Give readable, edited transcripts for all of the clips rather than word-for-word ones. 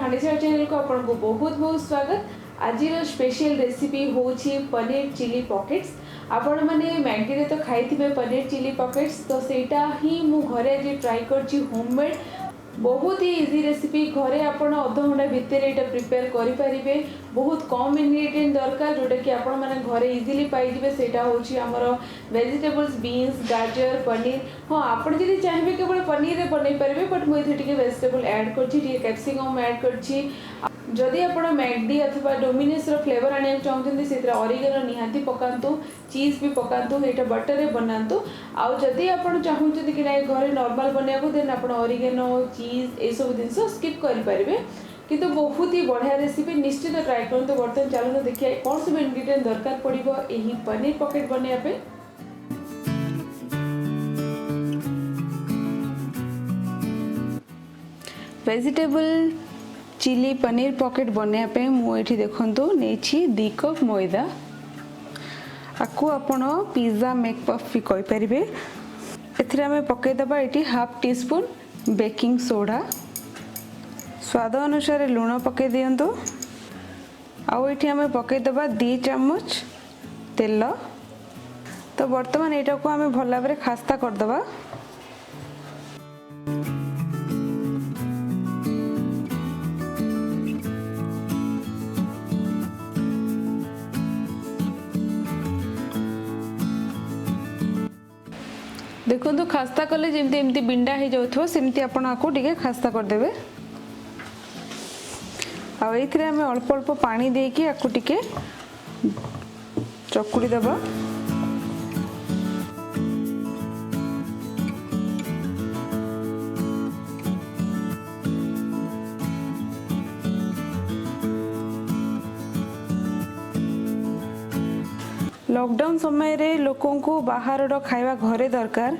खानीसार channel को आपको बहुत बहुत स्वागत। आज स्पेशल रेसिपी होची पनीर चिली पॉकेट्स। आपण मैंने मैगी रे तो खाई पनीर चिली पॉकेट्स, तो सेटा ही मु घरे आज ट्राई करची होममेड। बहुत ही इजी रेसिपी, घरे आपण अध घंटा भितर ये प्रिपेयर करेंगे। बहुत कम इनग्रेडिएंट दरकार जोटा कि आपण मैंने घरे इजिली पाइबे। सेटा होची हमर वेजिटेबल्स, बीन्स, गाजर, पनीर। हाँ, आपण जदि चाहिए केवल पनीर रे बनै पारे, बट मुझे टिके वेजिटेबल ऐड करछि, टिके कैप्सिकम ऐड करछि। जदि आपण मैगडी अथवा डोमिनोस रो फ्लेवर आने चाहते से ऑरिगेनो निहाती पकातु, चीज भी पकातु, एटा बटर रे बनातु। आउ जदि आपण चाहते कि ना घरे नॉर्मल बनाबो, देन आपण ऑरिगेनो, चीज ए सब जिंस स्किप करि परिबे। किंतु बहुत ही बढ़िया रेसिपी, निश्चित ट्राई करते। बर्तन चलो देखिए कौन सब इंग्रेडिएंट दरकार पड़िबो एही पनीर पॉकेट बनाया पे। वेजिटेबल चिली पनीर पॉकेट बनाया मुझे देखु नहीं 2 कप मैदा। आपको आपण पिज्जा मेक पफ भी कहींपारे। एमें पकईदबा ये 1/2 टीस्पून बेकिंग सोडा, स्वाद अनुसार लुण पकई दिंतु। आउ आम पकईदबा 2 चम्मच तेल। तो बर्तमान यहाँ को आम भल भाव खास्ता करदबा। देखो तो खास्ता कले जमती एमती बिंडा हो जाउथो सेमती आपण आको टिके खास्ता कर देबे। आ एथिरे हमें अल्प अल्प पानी देकी आको टिके चकुड़ी देबा। लॉकडाउन समय रे लोकों को बाहर खाଇବା घरे दरकार,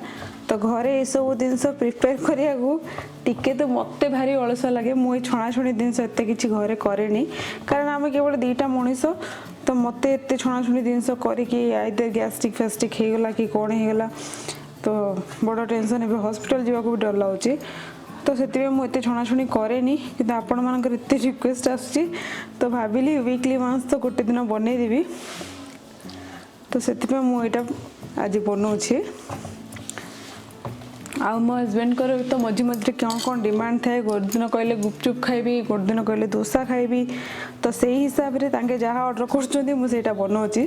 तो घरे ये सब जिनस प्रिपेयर करिया टिके तो मते भारी अलस लगे। मुझे छणाछुणी जिनस एत कि घरे करे, कारण आम केवल 2टा मनीष, तो मते एत छणाछुणी जिनस करिकी आइदर गैस्ट्रिक फेस्ट्रिक होगला कि कौन होगला, तो बड़ टेंशन। ए हॉस्पिटल जावाक भी डर लगुच, तो से मुझे छणाछुणी करे कि आपण मानकर एत रिक्वेस्ट आसुची, तो भाविली वीकली वंस तो गोटे दिन बनईदेवी। तो से मुझे आज बनाऊे। आउ मो हजबैंड को तो मझे मझे कौन कौन डिमांड थाए, गोटे दिन कहले गुपचुप खाइबी, गोटे दिन कहले डोसा खाइबी, तो से हिसाब से जहाँ ऑर्डर कर बनाऊे।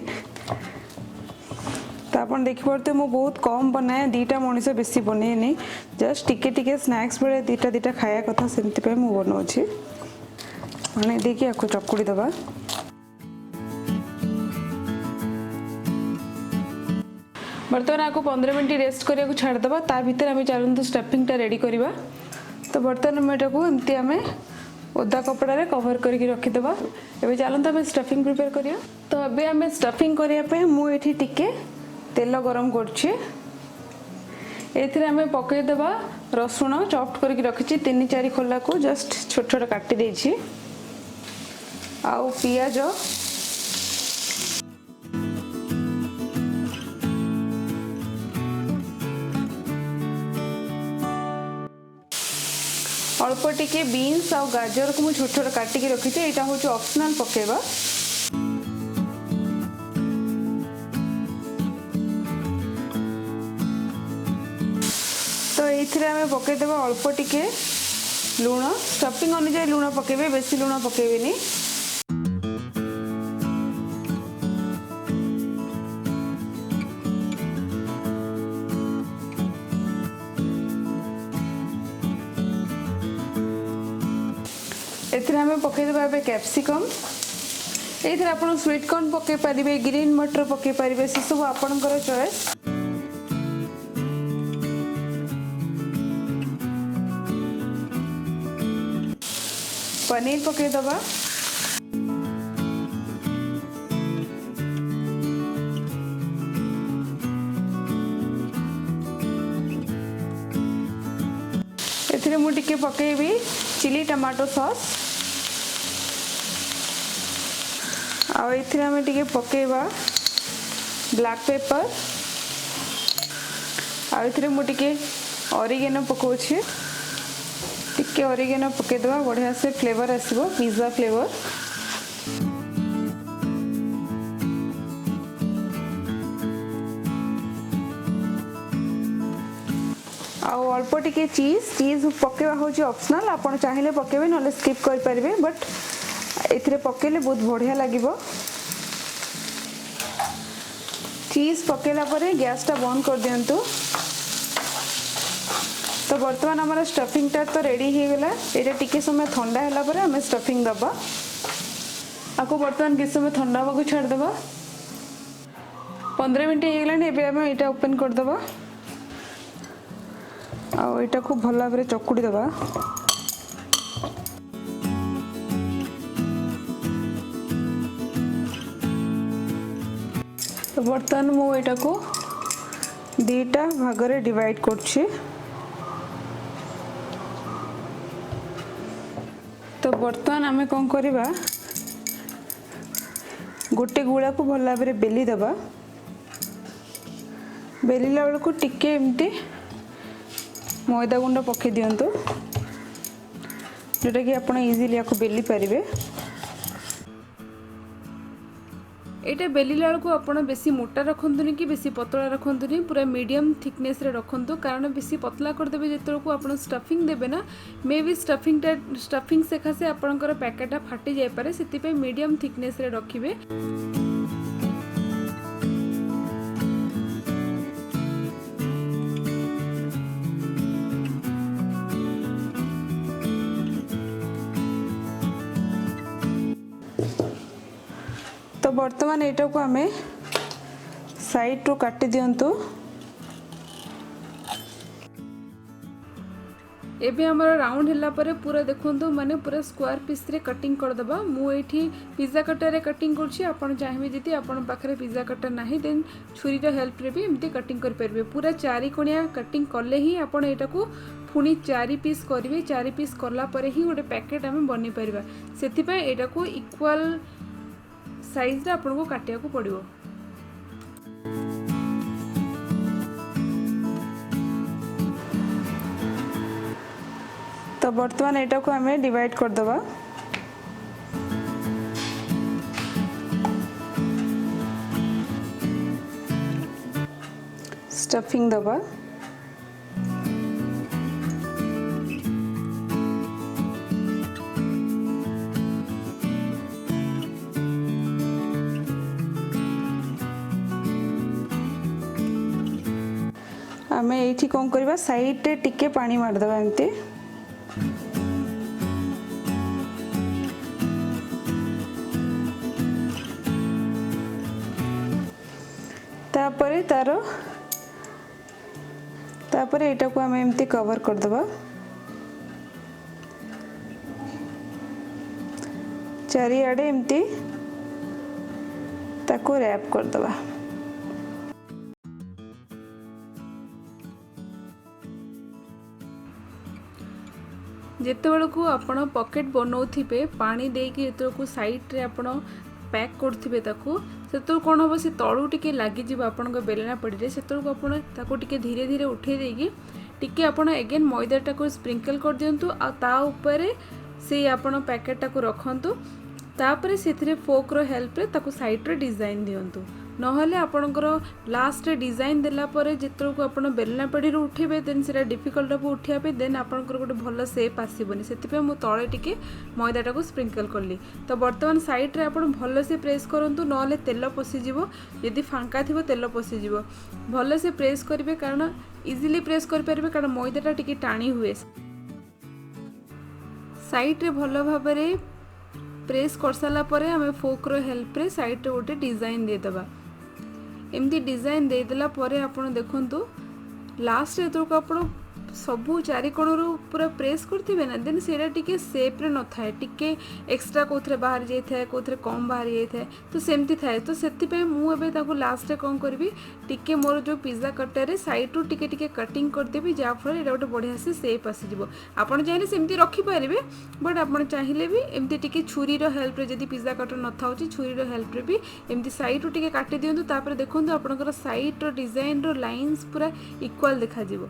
तो आप देखिपे मुझे बहुत कम बनाए, 2टा मनीष बेसी बनईनी, जस्ट टिके टिके स्नैक्स बेले 2टा खाया कथा से मुझे बनाऊे। पानी देखिए आपको चकुड़ी दबा। बर्तमान आपको 15 मिनट रेस्ट करिया छाड़दबा। ता भीतर आम चलते स्टफिंगटा रेडी करवा। तो बर्तमान आम एटा को एमती आम ओदा कपड़ा कवर करके रखीदबा। एबे चलते आम स्टफिंग प्रिपेयर करिया। तो अबे आम स्टफिंग करने मुझे टिके तेल गरम करछे। एथिरे आम पकईदबा रसुण चॉप्ड करके रखी 3-4 खोला को जस्ट छोट छोट काटी देछि। आउ पियाज, अल्प टिके बीन्स और गाजर को मुझे छोट छोट काटिकी रखी। यहाँ हूँ ऑप्शनल पकेबा। तो ये आम पकईदेव अल्प टिके लुण, स्टफिंग अनुसार लुण पकेबे, बेसी लुण पकेबेनी। एथिरे हमें पकईदेवा कैप्सिकम। ये आप स्वीट कॉर्न पकई पारे, ग्रीन मटर पकई पारे, से सब आपणकर चॉइस। पनीर पकईदबा। एथिरे मु टिके पकेबी चिली टमाटो सॉस। आउ एथिरे हमें टिके पकेबा ब्लैक पेपर। आउ एथिरे मु टिके ऑरिगेनो पकाउछि, टिके ऑरिगेनो पकेदवा बढ़िया से फ्लेवर आसो पिज्जा फ्लेवर। आउ अल्प टिके चीज पकेवा हूँ ऑप्शनल, आपन चाहिए पकेबे ना स्किप कर पारे, बट एथिरे पकेले बहुत बढ़िया लगे। चीज पकेला परे गैस टा बंद कर दियंतु। तो बर्तमान हमारा स्टफिंग टा तो रेडी हो गला। एटा टिके समय ठंडा हैला परे हमें स्टफिंग दबा। आपको बर्तमान किस समय ठंडा होगा छाड़ दबा। 15 मिनट हो गलानी। एबे हमें एटा ओपन कर दबा आ एटा खूब भल भाव चकुड़ी दबा। तो बर्तमान मु एटा को दीटा भाग रे डिवाइड करछि। तो बर्तमान आमे कौन करिबा, गोटे गुड़ा को भल भाव बेली दबा। बेलिला बेल को टिके एमती मैदा गुंड पके दियंतु, जोटा कि आपण इजीली या बेली पारिबे। एटा बेलिला बेल को आपण बेसी मोटा रखंतुनी कि बेसी पतला रखंतुनी, पूरा मीडियम थिकनेस रे रखंतु। कारण बेसी पतला कर देबे जेतल को आपण स्टफिंग देबे ना, मे बी स्टफिंग सेखा से आपनकर पैकेटा फाटी जाय पारे, सेति पे मीडियम थिकनेस रे रखिबे। तो बर्तमान एटा को हमें साइड रो काटी दियंतु। एबे हमारा राउंड हिला परे पूरा देखंतु माने पूरा स्क्वायर पीस रे कटिंग कर दबा। मु एठी पिज्जा कटर रे कटिंग करछि। आपण चाहेबे जति आपण पाखरे पिज्जा कटर नाही देन छुरी रो हेल्प रे भी एमती कटिंग कर परबे। पूरा चारि कोणिया कटिंग करले ही आपण एटा को पुनी 4 पीस करिवे। 4 पीस करला परे ही गोटे पैकेट हमें बनि परबा। सेति पय एटा को इक्वल साइज रे आपन को काटिया को पड़िबो। तो बर्तमान एटा को हमें डिवाइड कर दबा। स्टफिंग दबा। आमे एठी कौन करबा, साइड रे टिके पानी मार दबा एमती। तापरे एटा को हमें एमती कवर कर दबा। चारिआडे एमती ताको रैप कर दबा। जेते को आपण पॉकेट बनाउथिबे पानी देकी जेते को साइड रे आपण पैक करथिबे ताको, सेतो कोन हो से तळू टिके लागि जिवो आपण को बेलना पड़ी रे। सेतो को आपण ताको टिके धीरे धीरे उठे देकी टिके आपण अगेन मैदाटा को स्प्रिंकल कर दियंतु। आ ता ऊपर से आपण पैकेटा को रखंतु। तापरे सेथिरे फोक रो हेल्प रे ताको साइड रे डिजाइन दियंतु। नहले आपणकर लास्ट रे डिजाइन देला परे जेतरो को आपण बेलना पेड़ी रो उठेबे देन सेटा डिफिकल्ट हो उठिया पे देन आपणकर गोटे भल शेप आसीबनी। सेति पे मु तळे टिके मैदाटा को स्प्रिंकल करली। तो वर्तमान साइड रे आपण भल से प्रेस करंतु, नहले तेल पसी जिवो। यदि फांका थिबो तेल पसी जिवो। भल से प्रेस करिवे कारण इजीली प्रेस कर परबे, कारण मैदाटा टिके टाणी हुए। साइड रे भल भाबरे प्रेस कर साला परे हमें फोक रो हेल्प रे साइड रे गोटे डिजाइन दे दबा। एमती डिजाइन दे देला परे आपण देखंतु लास्ट रे तो आपण सबू चारि कोण रो पूरा प्रेस करथिबे ना, देन सेरा टिके शेप रे न थाए, टिके एक्स्ट्रा कोथरे बाहर जाय थाए, कोथरे कम बाहर जाय थाए, तो सेमती थाए। तो सेति पे मु एबे ताको लास्ट रे कोन करबी, टिके मोर जो पिज्जा कटर रे साइड टू टिके टिके कटिंग कर देबी, जा फल एटा गोटे बढ़िया से शेप आसी जिवो। आपण चाहिले सेमती रखि पारिबे, बट आपण चाहिले भी एमती टिके छुरी रो हेल्प रे जदी पिज्जा कटर न थाउची छुरी रो हेल्प रे भी एमती साइड टू टिके काटि दियंतु। तापर देखंतु आपनकर साइड रो डिजाइन रो लाइंस पूरा इक्वल देखा जिवो।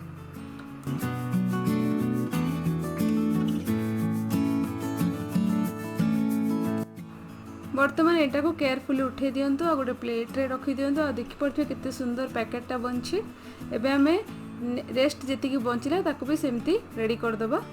बर्तमान एटा को केयरफुली उठे दिंतु आ गोटे प्लेट रे रखी दिंतु आ देखि पड़थे केते सुंदर पैकेटटा बनछि। एबे हमें रेस्ट जेतिकी बंचिला ताको भी सेमती रेडी कर दबा।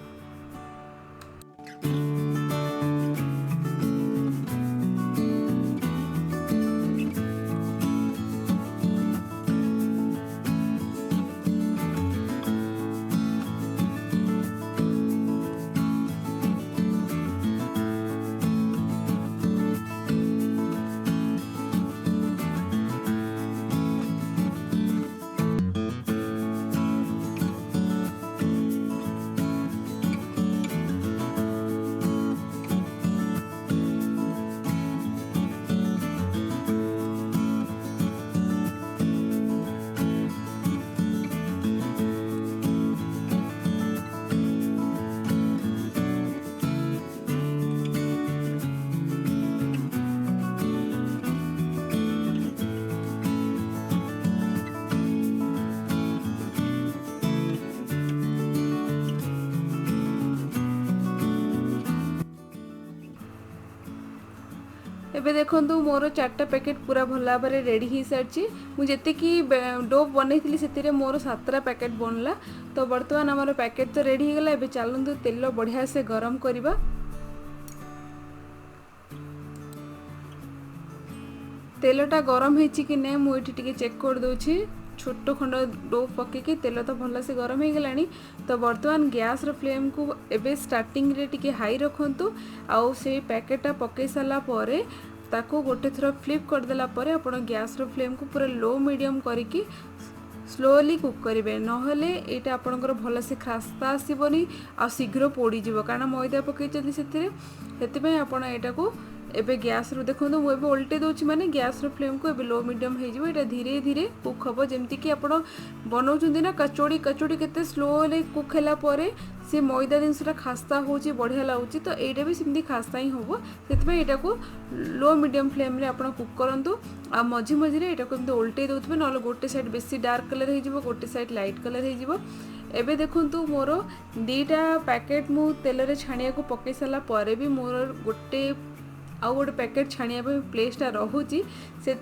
एबे देखंतु मोर 4टा पैकेट पूरा भल भाव रेडी हो सारी। मुझे डो बनई से मोर 7टा पैकेट बनला। तो बर्तमान आमर पैकेट तो रेडी हो गला। एबे चलंतु तेल बढ़िया से गरम करबा। तेलटा गरम होइछि कि नै मु एठी टिके चेक कर दोछि। छोटो खंड डो पके तेल तो भल से गरम हो गलानी। तो बर्तमान गैस रो फ्लेम को एबे स्टार्टिंग रे टिके हाई रखंतु। आउ से पैकेटा पके साला परे ताको गोटे थर फ्लिप कर देला परे आपण गैस रो फ्लेम को पूरा लो मीडियम करिकी स्लोली कुक करेंगे। नहले एटा आपणकर भल से खास्ता आसबनी आ शीघ्र पोड़ी जीव कारण मैदा पकई से आपण एटा को एबे गैस रो देखो मुझे ओल्टे दूसरी माने गैस रो फ्लेम को एबे लो मीडियम हो जाए। धीरे धीरे कुक हम जमती कि आप बनाऊँ ना कचोड़ी कचोड़ी केते स्लोली कुक है परे से मैदा जिनसा खास्ता हो बढ़िया लगुच। तो यहाँ भी सेमती खास्ता ही हम से यहाँ को लो मीडियम फ्लेम रे आप कुक करूँ। आ मझी मझे यहाँ को ओल्टे दौथे ना गोटे साइड बेसी डार्क कलर हो गोटे साइड लाइट कलर हो। एबे देखंतु मोर 2टा पैकेट मु तेल रे छाणिया को पकई साला परे भी मोर गोटे पैकेट छाणिया प्लेसटा रोची से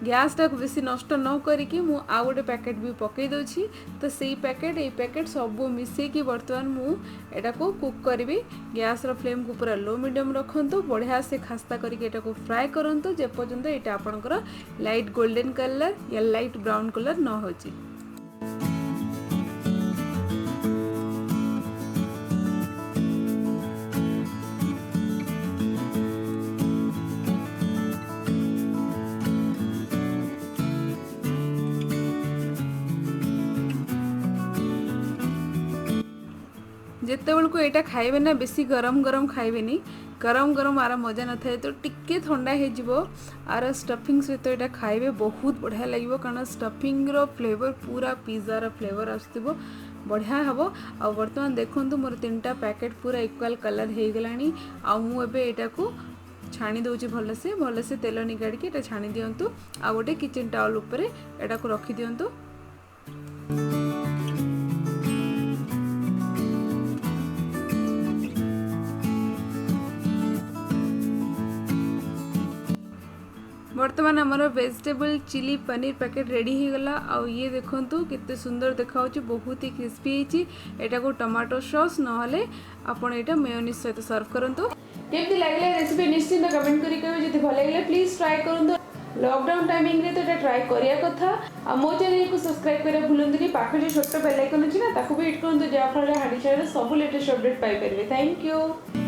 गैस टाक बेसी नष्ट न करिकी मु आ गोटे पैकेट भी पकई दोछि। तो सेई पैकेट सब मिसेकी बर्तमान मु एटा को कुक करी। गैस रो फ्लेम को पूरा लो मीडियम रखंतु। बढ़िया से खास्ता करके एटा को फ्राई करंतु जे पर्यंत एटा आपनकर लाइट गोल्डन कलर या लाइट ब्राउन कलर न होची। जिते बेलू यहाँ खाइबे ना बेसी गरम गरम खाइबेनी। गरम गरम आर मजा न थाए। तो टिके ठंडा हो आर स्टफिंग सहित यहाँ खाइबे बहुत बढ़िया लगे कारण स्टफिंग रो फ्लेवर पूरा पिज्जा रो फ्लेवर आसो बढ़िया हम। आ बर्तमान देखंतु मोर 3टा पैकेट पूरा इक्वल कलर हो गलानी। आ मु एबे एटा को छाणी दउची भल से तेल निकाड़ी के एटा छाणी दियंतु। आ गोटे किचन टावल ऊपर एटा को रखी दियंतु। बर्तमान आमर vegetable chilli paneer packet ready हो गला। आउ ये देखंतु कितने सुंदर देखा बहुत ही क्रिस्पी होती। एटा को टमाटो सॉस नहले आपण एटा मेयोनीज सहित सर्व करंतु। केमती लागले रेसिपी निश्चित कमेंट करी कहबे। जदि भल लागले प्लीज ट्राई करंतु। लॉकडाउन टाइमिंग रे तो एटा ट्राई करिया कथा। आ मो चैनल को सब्सक्राइब करिया भूलंतुनी। पाखे जो छोटो बेल आइकन अछि ना ताको भी हिट करंतु जा फल हाडी चैनल सब लेटेस्ट अपडेट पाई परबे। Thank you.